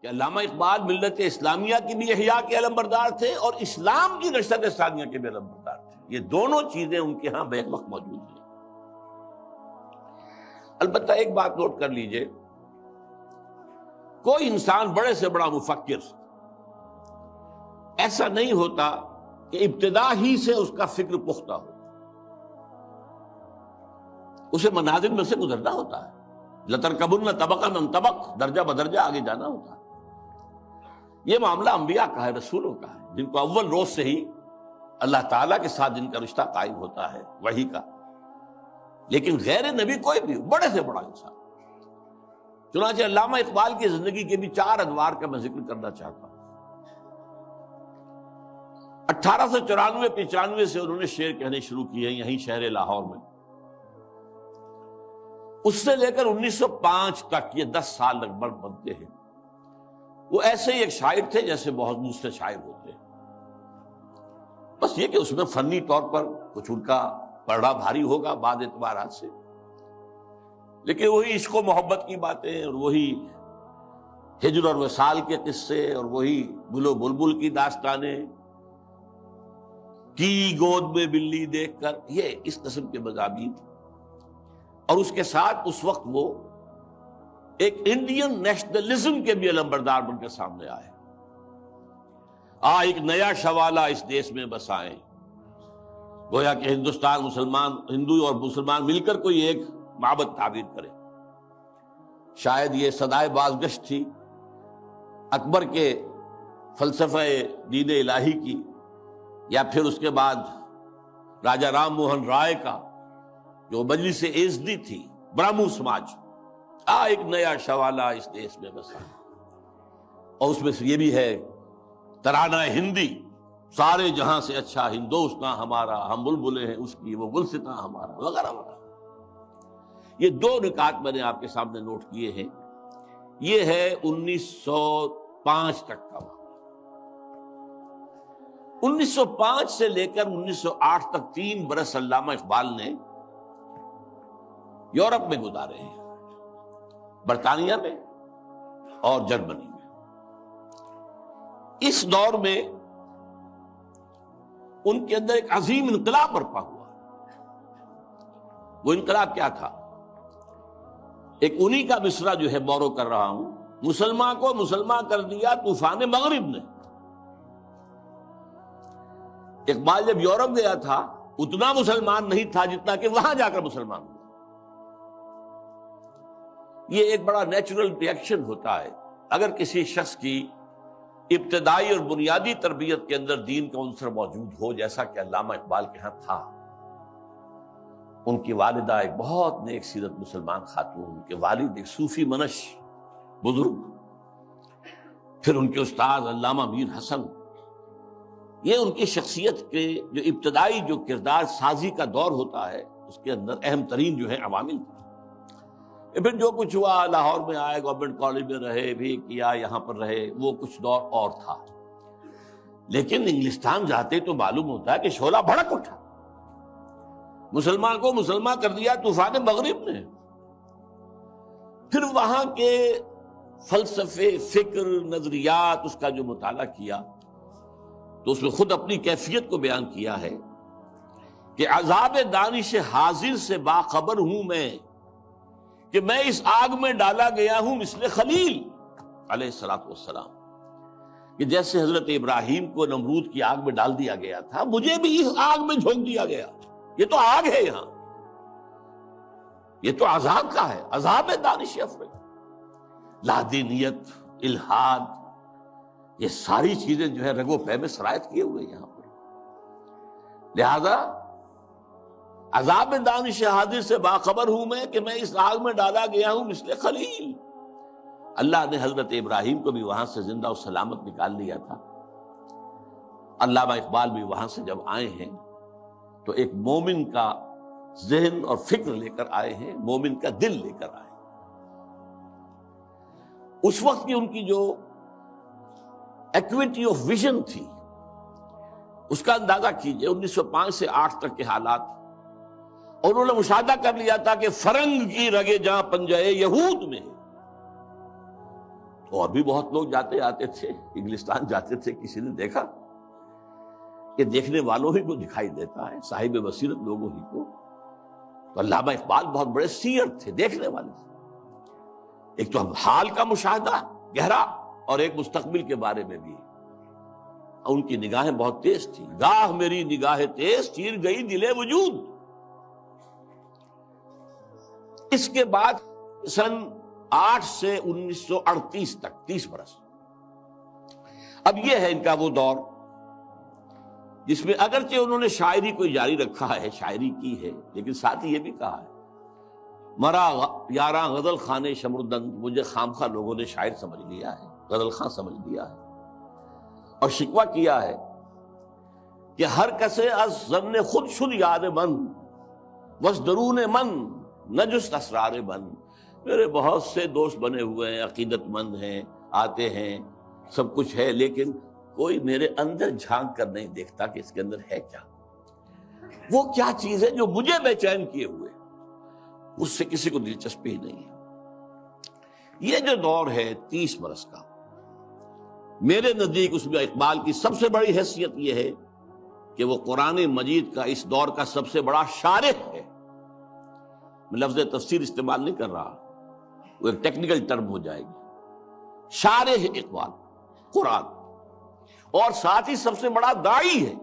کہ علامہ اقبال ملت اسلامیہ کی بھی احیاء کے علم بردار تھے اور اسلام کی نشست ثانیہ کے بھی علم بردار تھے. یہ دونوں چیزیں ان کے ہاں بیک وقت موجود ہیں. البتہ ایک بات نوٹ کر لیجئے، کوئی انسان بڑے سے بڑا مفکر ایسا نہیں ہوتا کہ ابتدا ہی سے اس کا فکر پختہ ہو. اسے منازل میں سے گزرنا ہوتا ہے. لَتَرْكَبُنَّ طَبَقًا عَنْ طَبَقٍ، درجہ بدرجہ آگے جانا ہوتا ہے. یہ معاملہ انبیاء کا ہے، رسولوں کا ہے، جن کو اول روز سے ہی اللہ تعالیٰ کے ساتھ جن کا رشتہ قائم ہوتا ہے وحی کا. لیکن غیر نبی کوئی بھی بڑے سے بڑا انسان. چنانچہ علامہ اقبال کی زندگی کے بھی 4 ادوار کا میں ذکر کرنا چاہتا ہوں. 1894-95 سے انہوں نے شعر کہنے شروع کیے یہیں شہر لاہور میں. اس سے لے کر 1905 تک یہ 10 سال لگ بھگ بنتے ہیں. وہ ایسے ہی ایک شاعر تھے جیسے بہت دوسرے شاعر ہوتے ہیں. بس یہ کہ اس میں فنی طور پر کچھ ان کا پڑھا بھاری ہوگا بعض اعتبارات سے، لیکن وہی عشق و محبت کی باتیں اور وہی ہجر اور وصال کے قصے اور وہی گل و بلبل کی داستانیں، کی گود میں بلی دیکھ کر، یہ اس قسم کے مضامین. اور اس کے ساتھ اس وقت وہ ایک انڈین نیشنلزم کے بھی علمبردار بن کے سامنے آئے. ایک نیا شوالہ اس دیش میں بسائیں، گویا کہ ہندوستان مسلمان، ہندو اور مسلمان مل کر کوئی ایک معبد تعبیر کرے. شاید یہ صدائے بازگشت تھی اکبر کے فلسفہ دین الہی کی، یا پھر اس کے بعد راجہ رام موہن رائے کا جو مجلس عزدی تھی، برہمو سماج. ایک نیا شوالہ اس دیش میں بسا. اور اس میں سے یہ بھی ہے ترانہ ہندی، سارے جہاں سے اچھا ہندوستاں ہمارا، ہم بلبلیں ہیں اس کی، وہ گلستاں ہمارا، وغیرہ وغیرہ. یہ 2 نکات میں نے آپ کے سامنے نوٹ کیے ہیں. یہ ہے 1905 تک کا. 1905 سے لے کر 1908 تک 3 برس علامہ اقبال نے یورپ میں گزارے ہیں، برطانیہ میں اور جرمنی میں. اس دور میں ان کے اندر ایک عظیم انقلاب برپا ہوا. وہ انقلاب کیا تھا؟ ایک انہی کا مصرع جو ہے بورو کر رہا ہوں: مسلمان کو مسلمان کر دیا طوفان مغرب نے. اقبال جب یورپ گیا تھا اتنا مسلمان نہیں تھا جتنا کہ وہاں جا کر مسلمان ہوا. یہ ایک بڑا نیچرل ریئیکشن ہوتا ہے اگر کسی شخص کی ابتدائی اور بنیادی تربیت کے اندر دین کا عنصر موجود ہو، جیسا کہ علامہ اقبال کے ہاں تھا. ان کی والدہ ایک بہت نیک سیرت مسلمان خاتون، ان کے والد ایک صوفی منش بزرگ، پھر ان کے استاد علامہ میر حسن. یہ ان کی شخصیت کے جو ابتدائی جو کردار سازی کا دور ہوتا ہے اس کے اندر اہم ترین جو ہے عوامل تھے. پھر جو کچھ ہوا، لاہور میں آئے، گورنمنٹ کالج میں رہے بھی کیا، یہاں پر رہے، وہ کچھ دور اور تھا. لیکن انگلستان جاتے تو معلوم ہوتا ہے کہ شعلہ بھڑک اٹھا. مسلمان کو مسلمان کر دیا طوفان مغرب نے. پھر وہاں کے فلسفے، فکر، نظریات، اس کا جو مطالعہ کیا تو اس میں خود اپنی کیفیت کو بیان کیا ہے کہ عذاب دانش حاضر سے باخبر ہوں میں کہ میں اس آگ میں ڈالا گیا ہوں مثل خلیل علیہ الصلوۃ والسلام. کہ جیسے حضرت ابراہیم کو نمرود کی آگ میں ڈال دیا گیا تھا، مجھے بھی اس آگ میں جھونک دیا گیا. یہ تو آگ ہے، یہاں یہ تو عذاب کا ہے، عذاب دانش افریقہ. لادینیت، الحاد، یہ ساری چیزیں جو ہے رگ و پے میں سرایت کیے ہوئے یہاں پر. لہذا عذاب دانش حاضر سے باخبر ہوں میں کہ میں اس آگ میں ڈالا گیا ہوں مثل خلیل. اللہ نے حضرت ابراہیم کو بھی وہاں سے زندہ و سلامت نکال لیا تھا. علامہ اقبال بھی وہاں سے جب آئے ہیں تو ایک مومن کا ذہن اور فکر لے کر آئے ہیں، مومن کا دل لے کر آئے. اس وقت کی ان کی جو ایکویٹی آف ویژن تھی اس کا اندازہ کیجئے. 1905 سے 8 تک کے حالات، اور انہوں نے مشاہدہ کر لیا تھا کہ فرنگ کی رگے جہاں پنجے یہود میں، اور بھی بہت لوگ جاتے آتے تھے، انگلستان جاتے تھے، کسی نے دیکھا کہ دیکھنے والوں ہی کو دکھائی دیتا ہے، صاحب بصیرت لوگوں ہی کو. تو علامہ اقبال بہت بڑے سیر تھے، دیکھنے والے تھے. ایک تو حال کا مشاہدہ گہرا، اور ایک مستقبل کے بارے میں بھی. ان کی نگاہیں بہت تیز تھی. گاہ میری نگاہ تیز چیر گئی دل وجود. اس کے بعد سن 8 سے 1938 تک 30 برس. اب یہ ہے ان کا وہ دور جس میں اگرچہ انہوں نے شاعری کو جاری رکھا ہے، شاعری کی ہے، لیکن ساتھ ہی یہ بھی کہا ہے مرا یاراں غزل خانے شمردند، مجھے خامخواہ لوگوں نے شاعر سمجھ لیا ہے، غزل خاں سمجھ لیا ہے. اور شکوہ کیا ہے کہ ہر کسے از ظن خود شد یاد من وز درون من نجست اسرار من. میرے بہت سے دوست بنے ہوئے ہیں، عقیدت مند ہیں، آتے ہیں، سب کچھ ہے، لیکن کوئی میرے اندر جھانک کر نہیں دیکھتا کہ اس کے اندر ہے کیا. وہ کیا چیز ہے جو مجھے بے چین کیے ہوئے، اس سے کسی کو دلچسپی ہی نہیں ہے. یہ جو دور ہے 30 برس کا، میرے نزدیک اس میں اقبال کی سب سے بڑی حیثیت یہ ہے کہ وہ قرآن مجید کا اس دور کا سب سے بڑا شارح ہے. میں لفظ تفسیر استعمال نہیں کر رہا، وہ ایک ٹیکنیکل ٹرم ہو جائے گی. شارح اقبال قرآن، اور ساتھ ہی سب سے بڑا داعی ہے.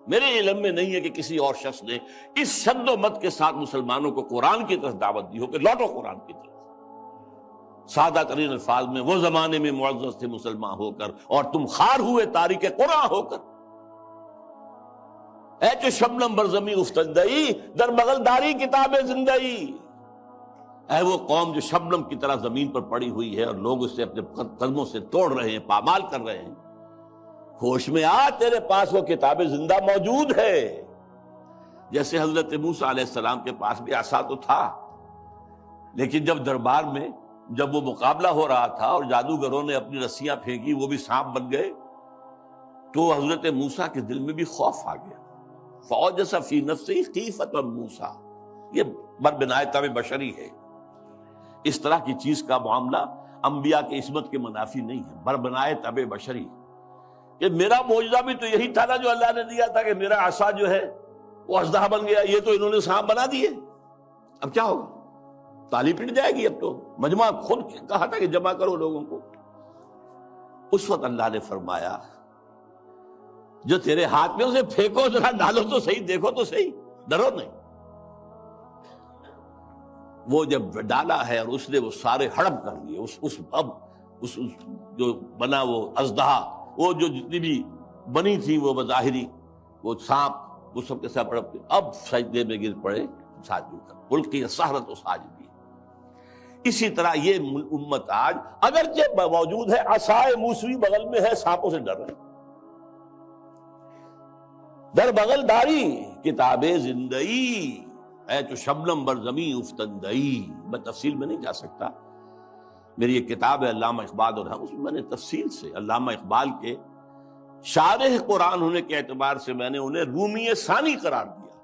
میرے علم میں نہیں ہے کہ کسی اور شخص نے اس شد و مت کے ساتھ مسلمانوں کو قرآن کی طرف دعوت دی ہو کہ لوٹو قرآن کی طرف. سادہ ترین الفاظ میں، وہ زمانے میں معزز تھے مسلمان ہو کر اور تم خار ہوئے تاریک قرآن ہو کر. اے چو شبنم برزمی افتندئی در بغل داری کتاب زندئی. اے وہ قوم جو شبنم کی طرح زمین پر پڑی ہوئی ہے اور لوگ اسے اپنے قدموں سے توڑ رہے ہیں، پامال کر رہے ہیں، ہوش میں آ، تیرے پاس وہ کتاب زندہ موجود ہے. جیسے حضرت موسیٰ علیہ السلام کے پاس بھی عصا تو تھا، لیکن جب دربار میں جب وہ مقابلہ ہو رہا تھا اور جادوگروں نے اپنی رسیاں پھینکی، وہ بھی سانپ بن گئے، تو حضرت موسیٰ کے دل میں بھی خوف آ گیا. فَأَوْجَسَ فِي نَفْسِهِ خِیفَةً مُوسیٰ. یہ بربنائے طبع بشری ہے. اس طرح کی چیز کا معاملہ انبیاء کی عصمت کے منافی نہیں ہے. بربنائے طبع بشری کہ میرا معجزہ بھی تو یہی تھا نا جو اللہ نے دیا تھا، کہ میرا عصا جو ہے وہ اژدہا بن گیا، یہ تو انہوں نے سانپ بنا دیے. اب کیا ہوگا؟ تالی پٹ جائے گی. اب تو مجمع خود کہا تھا کہ جمع کرو لوگوں کو. اس وقت اللہ نے فرمایا جو تیرے ہاتھ میں اسے پھینکو، ذرا ڈالو تو صحیح، دیکھو تو صحیح، ڈرو نہیں. وہ جب ڈالا ہے اور اس نے وہ سارے ہڑپ کر لیے، اس جو بنا وہ اژدہا، وہ جو جتنی بھی بنی تھی وہ بظاہری وہ سانپ، وہ سب کے ساتھ ہڑپ کے اب سجدے میں گر پڑے ساجدوں کر، القی السحرۃ ساجدین. اسی طرح یہ امت آج اگرچہ موجود ہے، عصائے موسوی بغل میں ہے، سانپوں سے ڈر رہے ہیں. در بغل داری کتاب زندئی، اے تو شبنم بر زمیں افتندئی. میں تفصیل میں نہیں جا سکتا، میری ایک کتاب ہے علامہ اقبال، اور اس میں نے تفصیل سے علامہ اقبال کے شارح قرآن ہونے کے اعتبار سے میں نے انہیں رومی ثانی قرار دیا.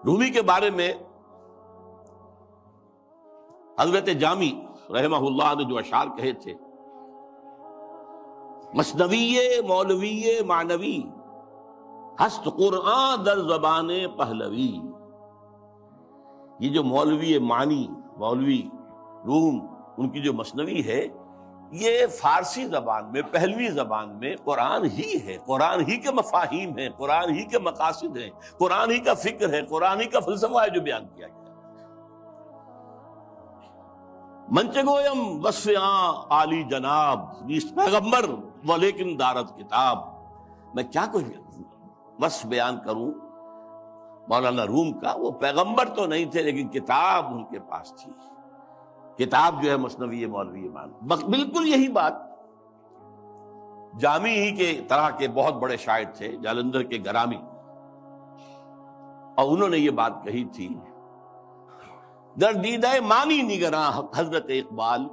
رومی کے بارے میں حضرت جامی رحمہ اللہ نے جو اشعار کہے تھے، مثنوی مولوی معنوی ہست قرآن در زبان پہلوی. یہ جو مولوی معنی، مولوی روم، ان کی جو مثنوی ہے، یہ فارسی زبان میں، پہلوی زبان میں قرآن ہی ہے، قرآن ہی کے مفاہیم ہیں، قرآن ہی کے مقاصد ہیں، قرآن ہی کا فکر ہے، قرآن ہی کا فلسفہ ہے جو بیان کیا گیا. منچ گویم وصف عالی جناب نیست پیغمبر ولیکن دارت کتاب. میں کیا کچھ وصف بیان کروں مولانا روم کا، وہ پیغمبر تو نہیں تھے لیکن کتاب ان کے پاس تھی. کتاب جو ہے مثنوی مولوی مان. بالکل یہی بات جامی ہی کے طرح کے بہت بڑے شاعر تھے، جالندھر کے گرامی، اور انہوں نے یہ بات کہی تھی، در دیدہ مانی نگراں حضرت اقبال،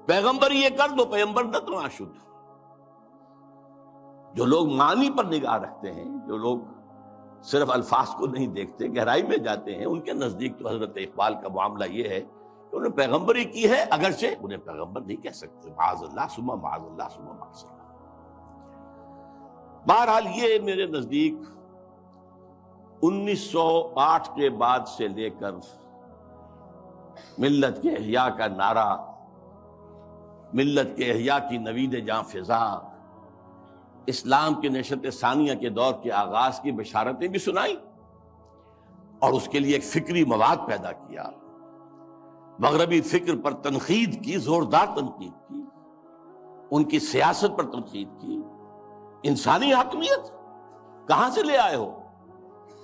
پیغمبر یہ کر دو پیغمبر نہ شد. جو لوگ معنی پر نگاہ رکھتے ہیں، جو لوگ صرف الفاظ کو نہیں دیکھتے، گہرائی میں جاتے ہیں، ان کے نزدیک تو حضرت اقبال کا معاملہ یہ ہے انہوں نے پیغمبری کی ہے، اگرچہ انہیں پیغمبر نہیں کہہ سکتے، معاذ اللہ ثم معاذ اللہ ثم معاذ اللہ۔ بہرحال یہ میرے نزدیک 1908 کے بعد سے لے کر ملت کے احیاء کا نعرہ، ملت کے احیاء کی نوید جاں فضا، اسلام کے نشت ثانیہ کے دور کے آغاز کی بشارتیں بھی سنائیں، اور اس کے لیے ایک فکری مواد پیدا کیا، مغربی فکر پر تنقید کی، زوردار تنقید کی، ان کی سیاست پر تنقید کی۔ انسانی حاکمیت کہاں سے لے آئے ہو؟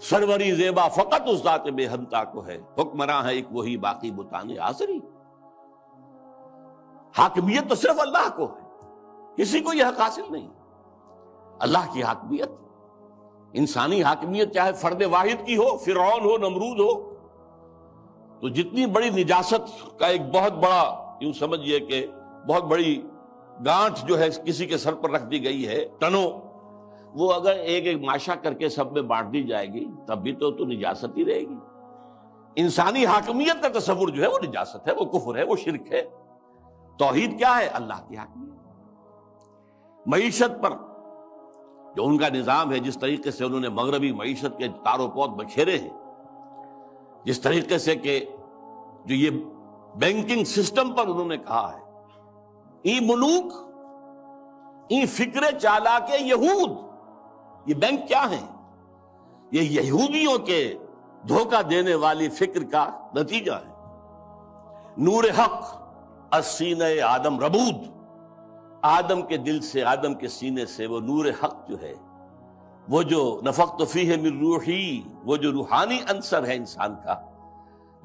سروری زیبا فقط اس ذات بے ہمتا کو ہے، حکمراں ہے ایک وہی باقی بتان آزری۔ حاکمیت تو صرف اللہ کو ہے، کسی کو یہ حق حاصل نہیں۔ اللہ کی حاکمیت، انسانی حاکمیت چاہے فرد واحد کی ہو، فرعون ہو، نمرود ہو، تو جتنی بڑی نجاست کا ایک بہت بڑا، یوں سمجھئے کہ بہت بڑی گانٹھ جو ہے کسی کے سر پر رکھ دی گئی ہے، ٹنوں، وہ اگر ایک ایک ماشا کر کے سب میں بانٹ دی جائے گی تب بھی تو نجاست ہی رہے گی۔ انسانی حاکمیت کا تصور جو ہے وہ نجاست ہے، وہ کفر ہے، وہ شرک ہے۔ توحید کیا ہے؟ اللہ کی حاکمیت۔ معیشت پر جو ان کا نظام ہے، جس طریقے سے انہوں نے مغربی معیشت کے تار و پود بکھیرے ہیں، جس طریقے سے کہ جو یہ بینکنگ سسٹم پر انہوں نے کہا ہے، ای ملوک ای فکر چالاک یہود، یہ بینک کیا ہیں؟ یہ یہودیوں کے دھوکہ دینے والی فکر کا نتیجہ ہے۔ نور حق السینہ آدم ربود، آدم کے دل سے، آدم کے سینے سے وہ نور حق جو ہے، وہ جو نفخت فیہ من روحی، وہ جو روحانی عنصر ہے انسان کا،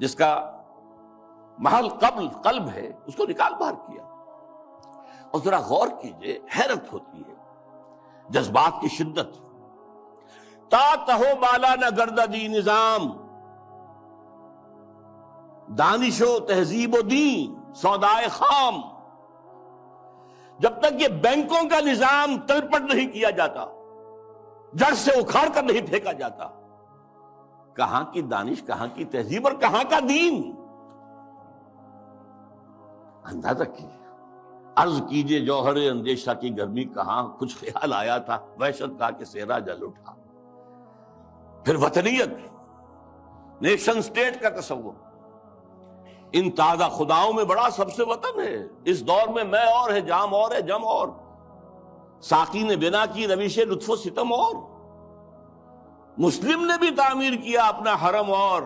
جس کا محل قلب ہے، اس کو نکال باہر کیا۔ اور ذرا غور کیجئے، حیرت ہوتی ہے جذبات کی شدت۔ تا کہو بالا نہ گردہ دی نظام، دانش و تہذیب و دین سودائے خام۔ جب تک یہ بینکوں کا نظام تلپٹ نہیں کیا جاتا، جڑ سے اکھاڑ کر نہیں پھینکا جاتا، کہاں کی دانش، کہاں کی تہذیب اور کہاں کا دین؟ اندازہ کیجیے، عرض کیجیے جوہر اندیشہ کی گرمی کہاں، کچھ خیال آیا تھا، وحشت کا کہ صحرا جل اٹھا۔ پھر وطنیت، نیشن سٹیٹ کا تصور، ان تازہ خداؤں میں بڑا سب سے وطن ہے۔ اس دور میں میں اور ہے، جام اور ہے، جم اور، ساقی نے بنا کی روش لطف و ستم اور، مسلم نے بھی تعمیر کیا اپنا حرم اور،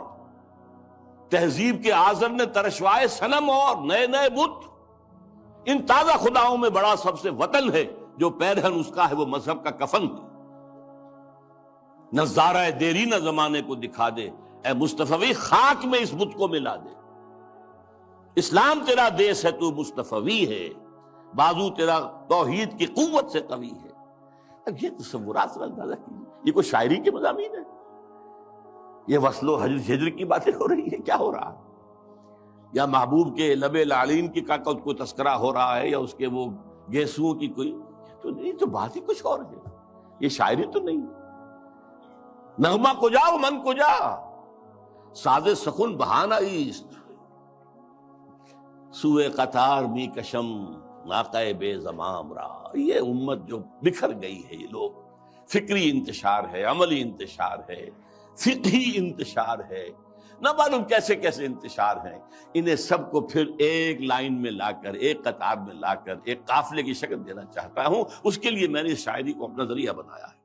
تہذیب کے آذر نے ترشوائے صنم اور، نئے نئے بت۔ ان تازہ خداؤں میں بڑا سب سے وطن ہے، جو پیرہن اس کا ہے وہ مذہب کا کفن ہے۔ نظارہ دیری نہ زمانے کو دکھا دے، اے مصطفی خاک میں اس بت کو ملا دے۔ اسلام تیرا دیس ہے، تو مصطفی ہے، بازو تیرا توحید کی قوت سے قوی ہے۔ اب یہ تصورات سے اندازہ کیجیے، یہ کوئی شاعری کے مضامین ہے؟ یہ وصل و ہجر کی باتیں ہو رہی ہے؟ کیا ہو رہا ہے؟ یا محبوب کے لب لعلین کی کا کوئی تذکرہ ہو رہا ہے، یا اس کے وہ گیسوؤں کی کوئی، تو نہیں، تو بات ہی کچھ اور ہے، یہ شاعری تو نہیں۔ نغمہ کجا و من کجا، ساز سخن بہانہ ایست، سوئے قطار می کشم ناقہ بے زمام را۔ یہ امت جو بکھر گئی ہے، یہ لوگ، فکری انتشار ہے، عملی انتشار ہے، فقہی انتشار ہے، نہ معلوم کیسے کیسے انتشار ہیں، انہیں سب کو پھر ایک لائن میں لا کر، ایک قطار میں لا کر، ایک قافلے کی شکل دینا چاہتا ہوں۔ اس کے لیے میں نے اس شاعری کو اپنا ذریعہ بنایا ہے۔